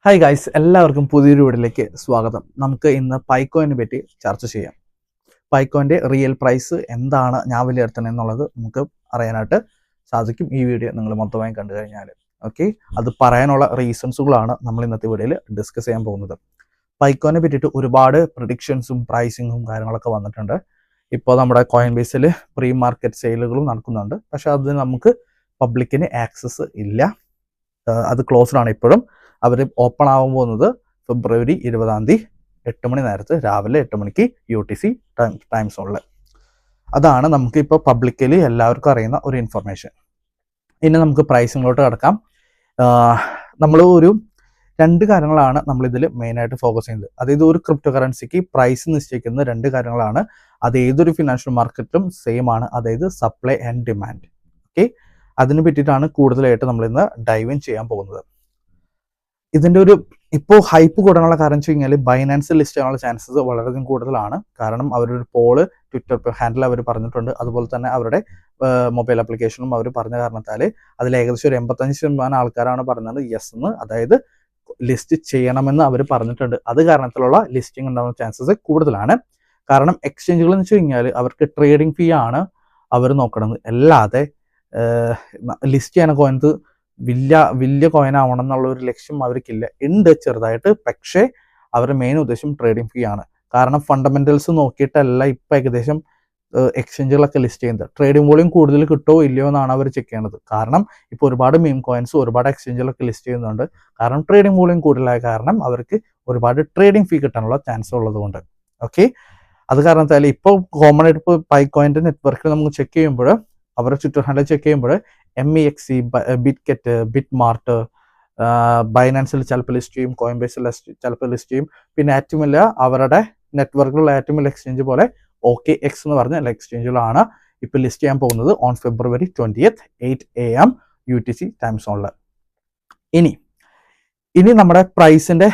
Hi guys, എല്ലാവർക്കും പുതിയൊരു വീഡിയോയിലേക്ക് സ്വാഗതം. നമുക്ക് ഇന്ന് പൈക്കോയിനെ പറ്റി ചർച്ച ചെയ്യാം. പൈക്കോയിൻ്റെ റിയൽ പ്രൈസ് എന്താണ് ഞാൻ വിലയിരുത്തണം എന്നുള്ളത് നമുക്ക് അറിയാനായിട്ട് സാധിക്കും ഈ വീഡിയോ നിങ്ങൾ മൊത്തമായി കണ്ടു കഴിഞ്ഞാൽ. ഓക്കെ, അത് പറയാനുള്ള റീസൺസുകളാണ് നമ്മൾ ഇന്നത്തെ വീഡിയോയിൽ ഡിസ്കസ് ചെയ്യാൻ പോകുന്നത്. പൈക്കോയിനെ പറ്റിയിട്ട് ഒരുപാട് പ്രിഡിക്ഷൻസും പ്രൈസിങ്ങും കാര്യങ്ങളൊക്കെ വന്നിട്ടുണ്ട്. ഇപ്പോൾ നമ്മുടെ കോയിൻ ബേസിൽ പ്രീ മാർക്കറ്റ് സെയിലുകളും നടക്കുന്നുണ്ട്. പക്ഷെ അത് നമുക്ക് പബ്ലിക്കിന് ആക്സസ് ഇല്ല, അത് ക്ലോസ്ഡ് ആണ്. ഇപ്പോഴും അവർ ഓപ്പൺ ആവാൻ പോകുന്നത് ഫെബ്രുവരി 20 8 മണി നേരത്ത്, രാവിലെ 8 മണിക്ക് UTC ടൈം സോണിൽ. അതാണ് നമുക്ക് ഇപ്പോൾ പബ്ലിക്കലി എല്ലാവർക്കും അറിയുന്ന ഒരു ഇൻഫർമേഷൻ. ഇനി നമുക്ക് പ്രൈസിങ്ങിലോട്ട് കിടക്കാം. നമ്മൾ രണ്ട് കാര്യങ്ങളാണ് നമ്മളിതിൽ മെയിനായിട്ട് ഫോക്കസ് ചെയ്യുന്നത്. അതായത് ഒരു ക്രിപ്റ്റോ കറൻസിക്ക് പ്രൈസ് നിശ്ചയിക്കുന്ന രണ്ട് കാര്യങ്ങളാണ്. അത് ഏതൊരു ഫിനാൻഷ്യൽ മാർക്കറ്റിലും സെയിം ആണ്, അതായത് സപ്ലൈ ആൻഡ് ഡിമാൻഡ്. ഓക്കെ, അതിനെ പറ്റിയിട്ടാണ് കൂടുതലായിട്ട് നമ്മളിന്ന് ഡൈവ് ഇൻ ചെയ്യാൻ പോകുന്നത്. ഇതിൻ്റെ ഇപ്പോൾ ഹൈപ്പ് കൂടാനുള്ള കാരണം വെച്ച് കഴിഞ്ഞാൽ ബൈനാൻസ് ലിസ്റ്റ് ചെയ്യാനുള്ള ചാൻസസ് വളരെയധികം കൂടുതലാണ്. കാരണം അവരൊരു പോള് ട്വിറ്റർ ഹാൻഡിൽ അവർ പറഞ്ഞിട്ടുണ്ട്. അതുപോലെ തന്നെ അവരുടെ മൊബൈൽ ആപ്ലിക്കേഷനും അവർ പറഞ്ഞ കാരണത്താൽ അതിൽ ഏകദേശം ഒരു 85% ആൾക്കാരാണ് പറഞ്ഞത് യെസ് എന്ന്, അതായത് ലിസ്റ്റ് ചെയ്യണമെന്ന് അവർ പറഞ്ഞിട്ടുണ്ട്. അത് കാരണത്തിലുള്ള ലിസ്റ്റിംഗ് ഉണ്ടാകുന്ന ചാൻസസ് കൂടുതലാണ്. കാരണം എക്സ്ചേഞ്ചുകൾ എന്ന് വെച്ച് കഴിഞ്ഞാൽ അവർക്ക് ട്രേഡിംഗ് ഫീ ആണ് അവർ നോക്കണത്, അല്ലാതെ ലിസ്റ്റ് ചെയ്യാൻ കോയിൻസ് വലിയ കോയിൻ ആവണം എന്നുള്ള ഒരു ലക്ഷ്യം അവർക്കില്ല. ഉണ്ട് ചെറുതായിട്ട്, പക്ഷേ അവരുടെ മെയിൻ ഉദ്ദേശം ട്രേഡിംഗ് ഫീ ആണ്. കാരണം ഫണ്ടമെന്റൽസ് നോക്കിയിട്ടല്ല ഇപ്പം ഏകദേശം എക്സ്ചേഞ്ചുകളൊക്കെ ലിസ്റ്റ് ചെയ്യുന്നത്. ട്രേഡിംഗ് വോളിയം കൂടുതൽ കിട്ടുമോ ഇല്ലയോ എന്നാണ് അവർ ചെക്ക് ചെയ്യേണ്ടത്. കാരണം ഇപ്പോൾ ഒരുപാട് മീം കോയിൻസ് ഒരുപാട് എക്സ്ചേഞ്ചുകളൊക്കെ ലിസ്റ്റ് ചെയ്യുന്നുണ്ട്. കാരണം ട്രേഡിംഗ് വോളിയം കൂടുതലായ കാരണം അവർക്ക് ഒരുപാട് ട്രേഡിംഗ് ഫീ കിട്ടാനുള്ള ചാൻസ് ഉള്ളതുകൊണ്ട്. ഓക്കെ, അത് കാരണത്താൽ ഇപ്പോൾ കോമൺ ആയിട്ട് ഇപ്പോൾ പൈക്കോയിൻ്റെ നെറ്റ്വർക്കിൽ നമുക്ക് ചെക്ക് ചെയ്യുമ്പോൾ, അവരുടെ ട്വിറ്റർ ഹാൻഡിൽ ചെക്ക് ചെയ്യുമ്പോൾ MEXC, ബിറ്റ്കെറ്റ്, ബിറ്റ്മാർട്ട്, ബൈനാൻസിൽ ചിലപ്പോൾ ലിസ്റ്റ് ചെയ്യും, കോയിൻ ബേസിൽ ചിലപ്പോൾ ലിസ്റ്റ് ചെയ്യും. പിന്നെ ഏറ്റവും വലിയ അവരുടെ നെറ്റ്വർക്കിലുള്ള ഏറ്റവും വലിയ എക്സ്ചേഞ്ച് പോലെ OKX എന്ന് പറഞ്ഞ എക്സ്ചേഞ്ചുകളാണ് ഇപ്പോൾ ലിസ്റ്റ് ചെയ്യാൻ പോകുന്നത് on February 20 8 AM UTC time സോണിൽ. ഇനി നമ്മുടെ പ്രൈസിൻ്റെ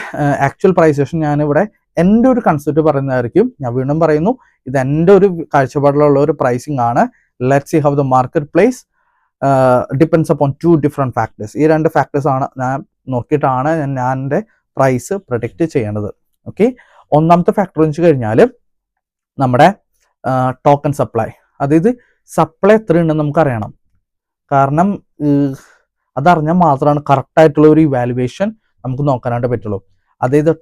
ആക്ച്വൽ പ്രൈസേഷൻ ഞാനിവിടെ എൻ്റെ ഒരു കൺസെപ്റ്റ് പറയുന്നതായിരിക്കും. ഞാൻ വീണ്ടും പറയുന്നു, ഇത് എൻ്റെ ഒരു കാഴ്ചപ്പാടിലുള്ള ഒരു പ്രൈസിങ് ആണ്. Let's see how the market place depends upon 2 different factors. ഈ 2 ഫാക്ടേഴ്സ് ആണ് ഞാൻ നോക്കിയിട്ടാണ് ഞാൻ എൻ്റെ പ്രൈസ് പ്രൊഡിക്റ്റ് ചെയ്യേണ്ടത്. ഓക്കെ, ഒന്നാമത്തെ ഫാക്ടർ എന്ന് വെച്ച് കഴിഞ്ഞാൽ നമ്മുടെ ടോക്കൺ സപ്ലൈ. അതായത് സപ്ലൈ എത്ര ഉണ്ടെന്ന് നമുക്കറിയണം. കാരണം അതറിഞ്ഞാൽ മാത്രമാണ് കറക്റ്റായിട്ടുള്ള ഒരു ഇവാലുവേഷൻ നമുക്ക് നോക്കാനായിട്ട് പറ്റുള്ളൂ. അതായത്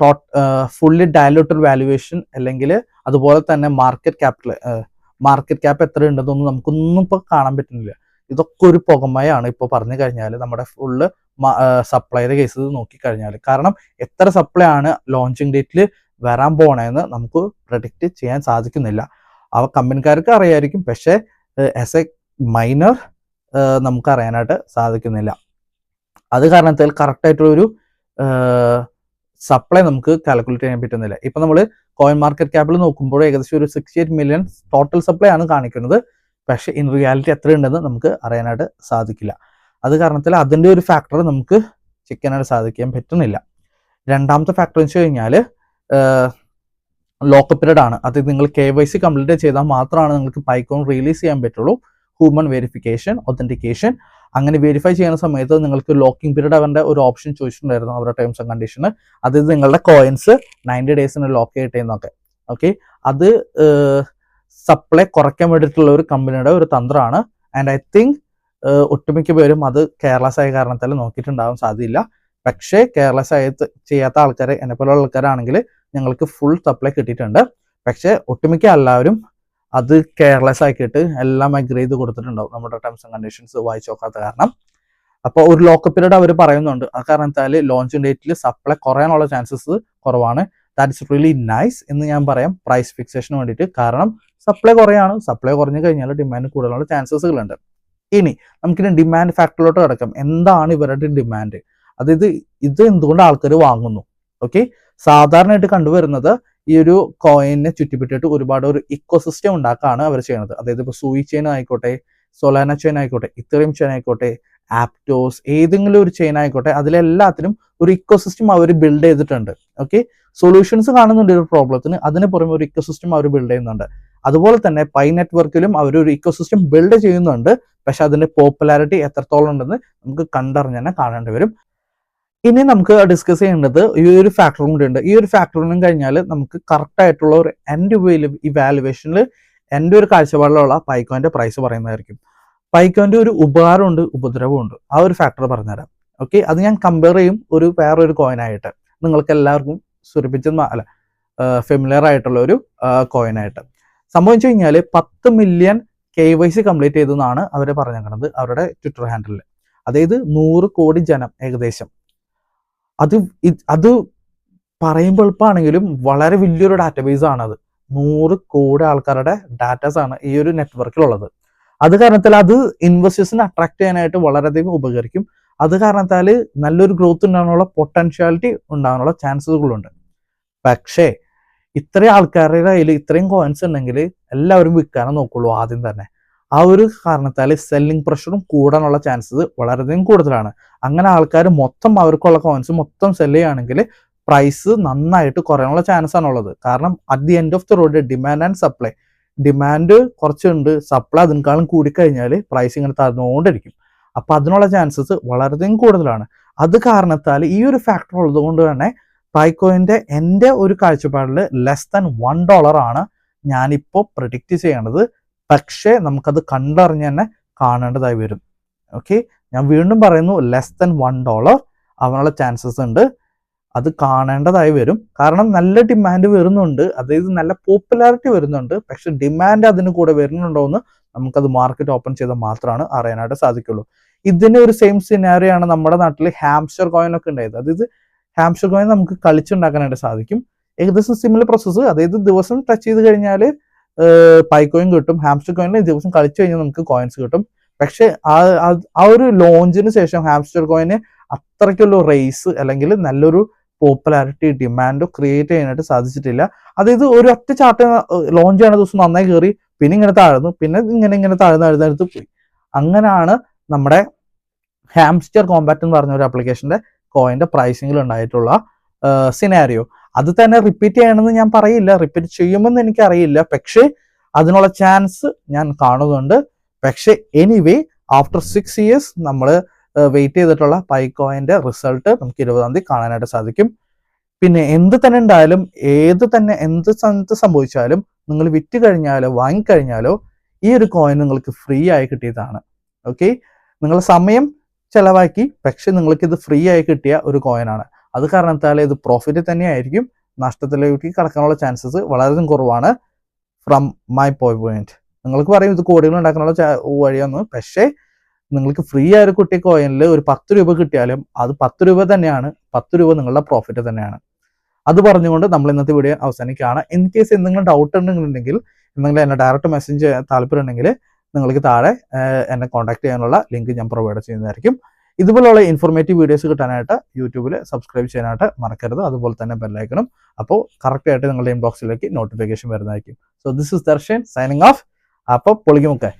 ഫുള്ളി ഡയലൂട്ടഡ് വാല്യുവേഷൻ, അല്ലെങ്കിൽ അതുപോലെ തന്നെ മാർക്കറ്റ് ക്യാപ്പ് എത്ര ഉണ്ടെന്നൊന്നും നമുക്കൊന്നും ഇപ്പോൾ കാണാൻ പറ്റുന്നില്ല. ഇതൊക്കെ ഒരു പുകമയാണ് ഇപ്പോൾ പറഞ്ഞു കഴിഞ്ഞാൽ നമ്മുടെ ഫുള്ള് സപ്ലൈയുടെ കേസ് നോക്കിക്കഴിഞ്ഞാൽ. കാരണം എത്ര സപ്ലൈ ആണ് ലോഞ്ചിങ് ഡേറ്റിൽ വരാൻ പോകണമെന്ന് നമുക്ക് പ്രഡിക്റ്റ് ചെയ്യാൻ സാധിക്കുന്നില്ല. കമ്പനിക്കാർക്ക് അറിയായിരിക്കും, പക്ഷേ ആസ് എ മൈനർ നമുക്ക് അറിയാനായിട്ട് സാധിക്കുന്നില്ല. അത് കാരണത്താൽ കറക്റ്റായിട്ടുള്ളൊരു സപ്ലൈ നമുക്ക് കാൽക്കുലേറ്റ് ചെയ്യാൻ പറ്റുന്നില്ല. ഇപ്പം നമ്മൾ കോയിൻ മാർക്കറ്റ് ക്യാപ്പിൽ നോക്കുമ്പോൾ ഏകദേശം ഒരു 68 മില്യൺ ടോട്ടൽ സപ്ലൈ ആണ് കാണിക്കുന്നത്. പക്ഷേ ഇൻ റിയാലിറ്റി എത്ര ഉണ്ടെന്ന് നമുക്ക് അറിയാനായിട്ട് സാധിക്കില്ല. അത് കാരണത്തിൽ അതിൻ്റെ ഒരു ഫാക്ടർ നമുക്ക് ചെക്ക് ചെയ്യാനായിട്ട് സാധിക്കാൻ പറ്റുന്നില്ല. രണ്ടാമത്തെ ഫാക്ടർ എന്ന് വെച്ച് കഴിഞ്ഞാൽ ലോക്കപ്പ് പീരീഡ് ആണ്. അത് നിങ്ങൾ KYC കംപ്ലീറ്റ് ചെയ്താൽ മാത്രമാണ് നിങ്ങൾക്ക് പൈക്കോൺ റിലീസ് ചെയ്യാൻ പറ്റുള്ളൂ. ഹ്യൂമൻ വെരിഫിക്കേഷൻ, ഒത്തൻറ്റിക്കേഷൻ, അങ്ങനെ വെരിഫൈ ചെയ്യുന്ന സമയത്ത് നിങ്ങൾക്ക് ലോക്കിംഗ് പീരീഡ് അവരുടെ ഒരു ഓപ്ഷൻ ചോദിച്ചിട്ടുണ്ടായിരുന്നു അവരുടെ ടേംസ് ആൻഡ് കണ്ടീഷന്. അതായത് നിങ്ങളുടെ കോയിൻസ് 90 ഡേയ്സിന് ലോക്ക് ചെയ്യട്ടെന്നൊക്കെ. ഓക്കെ, അത് സപ്ലൈ കുറയ്ക്കാൻ വേണ്ടിയിട്ടുള്ള ഒരു കമ്പനിയുടെ ഒരു തന്ത്രമാണ്. ആൻഡ് ഐ തിങ്ക് ഒട്ടുമിക്ക പേരും അത് കെയർലെസ് ആയ കാരണത്താൽ നോക്കിയിട്ടുണ്ടാകാൻ സാധ്യതയില്ല. പക്ഷേ കെയർലെസ് ചെയ്യാത്ത ആൾക്കാർ, എന്നെപ്പോലുള്ള ആൾക്കാരാണെങ്കിൽ ഞങ്ങൾക്ക് ഫുൾ സപ്ലൈ കിട്ടിയിട്ടുണ്ട്. പക്ഷേ ഒട്ടുമിക്ക എല്ലാവരും അത് കെയർലെസ് ആക്കിയിട്ട് എല്ലാം അഗ്രി ചെയ്ത് കൊടുത്തിട്ടുണ്ടാവും, നമ്മുടെ ടേംസ് ആൻഡ് കണ്ടീഷൻസ് വായിച്ചു നോക്കാത്ത കാരണം. അപ്പോൾ ഒരു ലോക്കപ്പ് പീരീഡ് അവർ പറയുന്നുണ്ട്. ആ കാരണത്താൽ ലോഞ്ചിങ് ഡേറ്റിൽ സപ്ലൈ കുറയാനുള്ള ചാൻസസ് കുറവാണ്. ദാറ്റ് ഇസ് റിയലി നൈസ് എന്ന് ഞാൻ പറയാം പ്രൈസ് ഫിക്സേഷന് വേണ്ടിയിട്ട്. കാരണം സപ്ലൈ കുറയാണ്, സപ്ലൈ കുറഞ്ഞു കഴിഞ്ഞാൽ ഡിമാൻഡ് കൂടുതലുള്ള ചാൻസസുകളുണ്ട്. ഇനി നമുക്കിനി ഡിമാൻഡ് ഫാക്ടറിലോട്ട് കിടക്കാം. എന്താണ് ഇവരുടെ ഡിമാൻഡ്? അതായത് ഇത് എന്തുകൊണ്ട് ആൾക്കാർ വാങ്ങുന്നു? ഓക്കെ, സാധാരണയായിട്ട് കണ്ടുവരുന്നത് ഈ ഒരു കോയിനെ ചുറ്റിപ്പറ്റിയിട്ട് ഒരുപാട് ഒരു ഇക്കോസിസ്റ്റം ഉണ്ടാക്കുകയാണ് അവർ ചെയ്യുന്നത്. അതായത് ഇപ്പോൾ സൂയി ചെയിൻ ആയിക്കോട്ടെ, സൊലാന ചെയിൻ ആയിക്കോട്ടെ, ഇത്തറിയം ചെയിൻ ആയിക്കോട്ടെ, ആപ്റ്റോസ്, ഏതെങ്കിലും ഒരു ചെയിൻ ആയിക്കോട്ടെ, അതിലെല്ലാത്തിനും ഒരു ഇക്കോസിസ്റ്റം അവർ ബിൽഡ് ചെയ്തിട്ടുണ്ട്. ഓക്കെ, സൊല്യൂഷൻസ് കാണുന്നുണ്ട് ഒരു പ്രോബ്ലത്തിന്, അതിന് പുറമെ ഒരു ഇക്കോസിസ്റ്റം അവർ ബിൽഡ് ചെയ്യുന്നുണ്ട്. അതുപോലെ തന്നെ പൈ നെറ്റ്വർക്കിലും അവർ ഒരു ഇക്കോസിസ്റ്റം ബിൽഡ് ചെയ്യുന്നുണ്ട്. പക്ഷെ അതിന്റെ പോപ്പുലാരിറ്റി എത്രത്തോളം ഉണ്ടെന്ന് നമുക്ക് കണ്ടറിഞ്ഞ് തന്നെ കാണേണ്ടി വരും. ഇനി നമുക്ക് ഡിസ്കസ് ചെയ്യേണ്ടത് ഈ ഒരു ഫാക്ടറും കൂടി ഉണ്ട്. ഈ ഒരു ഫാക്ടറിനും കഴിഞ്ഞാൽ നമുക്ക് കറക്റ്റ് ആയിട്ടുള്ള ഒരു എൻ്റെ ഇവാലുവേഷനിൽ എൻ്റെ ഒരു കാഴ്ചപ്പാടിലുള്ള പൈക്കോന്റെ പ്രൈസ് പറയുന്നതായിരിക്കും. പൈക്കോന്റെ ഒരു ഉപകാരമുണ്ട്, ഉപദ്രവമുണ്ട്. ആ ഒരു ഫാക്ടർ പറഞ്ഞുതരാം. ഓക്കെ, അത് ഞാൻ കമ്പയർ ചെയ്യും വേറൊരു കോയിനായിട്ട്, നിങ്ങൾക്ക് എല്ലാവർക്കും സുരഭിച്ച ഫെമിലിയർ ആയിട്ടുള്ള ഒരു കോയിനായിട്ട്. സംഭവം വെച്ച് കഴിഞ്ഞാൽ 10 മില്യൺ KYC കംപ്ലീറ്റ് ചെയ്തെന്നാണ് അവർ പറഞ്ഞേക്കുന്നത് അവരുടെ ട്വിറ്റർ ഹാൻഡിലിൽ. അതായത് 100 കോടി ജനം ഏകദേശം. അത് പറയുമ്പോൾ എളുപ്പമാണെങ്കിലും വളരെ വലിയൊരു ഡാറ്റാബേസ് ആണത്. 100 കോടി ആൾക്കാരുടെ ഡാറ്റാസ് ആണ് ഈ ഒരു നെറ്റ്വർക്കിലുള്ളത്. അത് കാരണത്താൽ അത് ഇൻവെസ്റ്റേഴ്സിനെ അട്രാക്ട് ചെയ്യാനായിട്ട് വളരെയധികം ഉപകരിക്കും. അത് കാരണത്താൽ നല്ലൊരു ഗ്രോത്ത് ഉണ്ടാകാനുള്ള പൊട്ടൻഷ്യാലിറ്റി ഉണ്ടാകാനുള്ള ചാൻസുകളുണ്ട്. പക്ഷേ ഇത്രയും ആൾക്കാരുടെ കയ്യിൽ ഇത്രയും കോയിൻസ് ഉണ്ടെങ്കിൽ എല്ലാവരും വിൽക്കാനേ നോക്കുള്ളൂ ആദ്യം തന്നെ. ആ ഒരു കാരണത്താൽ സെല്ലിംഗ് പ്രഷറും കൂടാനുള്ള ചാൻസസ് വളരെയധികം കൂടുതലാണ്. അങ്ങനെ ആൾക്കാർ മൊത്തം അവർക്കുള്ള കോയിൻസ് മൊത്തം സെല് ചെയ്യുകയാണെങ്കിൽ പ്രൈസ് നന്നായിട്ട് കുറയാനുള്ള ചാൻസ് ആണുള്ളത്. കാരണം at the end of the road demand and supply, demand കുറച്ചുണ്ട്, സപ്ലൈ അതിനേക്കാളും കൂടിക്കഴിഞ്ഞാൽ പ്രൈസ് ഇങ്ങനെ താഴ്ന്നുകൊണ്ടിരിക്കും. അപ്പൊ അതിനുള്ള ചാൻസസ് വളരെയധികം കൂടുതലാണ്. അത് കാരണത്താൽ ഈ ഒരു ഫാക്ടർ ഉള്ളത് കൊണ്ട് തന്നെ പൈക്കോയിന്റെ എൻ്റെ ഒരു കാഴ്ചപ്പാടിൽ ലെസ് ദാൻ $1 ആണ് ഞാനിപ്പോൾ പ്രെഡിക്റ്റ് ചെയ്യണത്. പക്ഷേ നമുക്കത് കണ്ടറിഞ്ഞ് തന്നെ കാണേണ്ടതായി വരും. ഓക്കെ, ഞാൻ വീണ്ടും പറയുന്നു, ലെസ് ദാൻ $1 ആവാനുള്ള ചാൻസസ് ഉണ്ട്. അത് കാണേണ്ടതായി വരും. കാരണം നല്ല ഡിമാൻഡ് വരുന്നുണ്ട്, അതായത് നല്ല പോപ്പുലാരിറ്റി വരുന്നുണ്ട്. പക്ഷെ ഡിമാൻഡ് അതിന് കൂടെ വരുന്നുണ്ടോ എന്ന് നമുക്കത് മാർക്കറ്റ് ഓപ്പൺ ചെയ്താൽ മാത്രമാണ് അറിയാനായിട്ട് സാധിക്കുള്ളൂ. ഇതിന് ഒരു സെയിം സിനാരിയോ ആണ് നമ്മുടെ നാട്ടിൽ ഹാംസ്റ്റർ കോയിനൊക്കെ ഉണ്ടായത്. അതായത് ഹാംസ്റ്റർ കോയിൻ നമുക്ക് കളിച്ചുണ്ടാക്കാനായിട്ട് സാധിക്കും. ഏകദേശം സിമിലർ പ്രോസസ്സ്. അതായത് ദിവസം ടച്ച് ചെയ്ത് കഴിഞ്ഞാൽ പൈക്കോയിൻ കിട്ടും. ഹാംസ്റ്റർ കോയിനിൽ ദിവസം കളിച്ചു കഴിഞ്ഞാൽ നമുക്ക് കോയിൻസ് കിട്ടും. പക്ഷെ ആ ഒരു ലോഞ്ചിന് ശേഷം ഹാംസ്റ്റർ കോയിന് അത്രയ്ക്കുള്ള റേസ് അല്ലെങ്കിൽ നല്ലൊരു പോപ്പുലാരിറ്റി ഡിമാൻഡോ ക്രിയേറ്റ് ചെയ്യാനായിട്ട് സാധിച്ചിട്ടില്ല. അതായത് ഒരു ഒറ്റ ചാർട്ട് ലോഞ്ച് ചെയ്യുന്ന ദിവസം നന്നായി കയറി, പിന്നെ ഇങ്ങനെ താഴ്ന്നു, പിന്നെ ഇങ്ങനെ താഴ്ന്നെടുത്ത് പോയി. അങ്ങനെയാണ് നമ്മുടെ ഹാംസ്റ്റർ കോമ്പാറ്റ് എന്ന് പറഞ്ഞ ഒരു ആപ്ലിക്കേഷന്റെ കോയിന്റെ പ്രൈസിംഗിൽ ഉണ്ടായിട്ടുള്ള സിനാരിയോ. അത് തന്നെ റിപ്പീറ്റ് ചെയ്യണമെന്ന് ഞാൻ പറയില്ല, റിപ്പീറ്റ് ചെയ്യുമെന്ന് എനിക്കറിയില്ല. പക്ഷേ അതിനുള്ള ചാൻസ് ഞാൻ കാണുന്നുണ്ട്. പക്ഷെ എനിവേ ആഫ്റ്റർ 6 years നമ്മൾ വെയിറ്റ് ചെയ്തിട്ടുള്ള പൈക്കോയിന്റെ റിസൾട്ട് നമുക്ക് 20-ാം തീയതി കാണാനായിട്ട് സാധിക്കും. പിന്നെ എന്ത് തന്നെ ഉണ്ടായാലും എന്ത് സംഭവിച്ചാലും നിങ്ങൾ വിറ്റ് കഴിഞ്ഞാലോ വാങ്ങിക്കഴിഞ്ഞാലോ ഈ ഒരു കോയിൻ നിങ്ങൾക്ക് ഫ്രീ ആയി കിട്ടിയതാണ്. ഓക്കെ, നിങ്ങൾ സമയം ചെലവാക്കി, പക്ഷെ നിങ്ങൾക്ക് ഇത് ഫ്രീ ആയി കിട്ടിയ ഒരു കോയിനാണ്. അത് കാരണത്താൽ ഇത് പ്രോഫിറ്റ് തന്നെയായിരിക്കും. നഷ്ടത്തിലേക്ക് കടക്കാനുള്ള ചാൻസസ് വളരെ കുറവാണ്. ഫ്രം മൈ പോയിന്റ് നിങ്ങൾക്ക് പറയും ഇത് കോടികൾ ഉണ്ടാക്കാനുള്ള വഴിയാണ്. പക്ഷേ നിങ്ങൾക്ക് ഫ്രീ ആയ ഒരു കുട്ടി കോയിനിൽ ഒരു 10 രൂപ കിട്ടിയാലും അത് 10 രൂപ തന്നെയാണ്. 10 രൂപ നിങ്ങളുടെ പ്രോഫിറ്റ് തന്നെയാണ്. അത് പറഞ്ഞുകൊണ്ട് നമ്മൾ ഇന്നത്തെ വീഡിയോ അവസാനിക്കുകയാണ്. ഇൻ കേസ് എന്തെങ്കിലും ഡൗട്ട് ഉണ്ടെങ്കിൽ എന്തെങ്കിലും എന്നെ ഡയറക്റ്റ് മെസ്സേജ് ചെയ്യാൻ താല്പര്യം ഉണ്ടെങ്കിൽ നിങ്ങൾക്ക് താഴെ എന്നെ കോൺടാക്ട് ചെയ്യാനുള്ള ലിങ്ക് ഞാൻ പ്രൊവൈഡ് ചെയ്യുന്നതായിരിക്കും. ഇതുപോലുള്ള ഇൻഫോർമേറ്റീവ് വീഡിയോസ് കിട്ടാനായിട്ട് യൂട്യൂബിൽ സബ്സ്ക്രൈബ് ചെയ്യാനായിട്ട് മറക്കരുത്. അതുപോലെ തന്നെ ബെല്ലൈക്കണം. അപ്പോൾ കറക്റ്റ് ആയിട്ട് നിങ്ങളുടെ ഇൻബോക്സിലേക്ക് നോട്ടിഫിക്കേഷൻ വരുന്നതായിരിക്കും. So this is Darshan signing off. അപ്പോൾ പൊളിക്കുമൊക്കെ.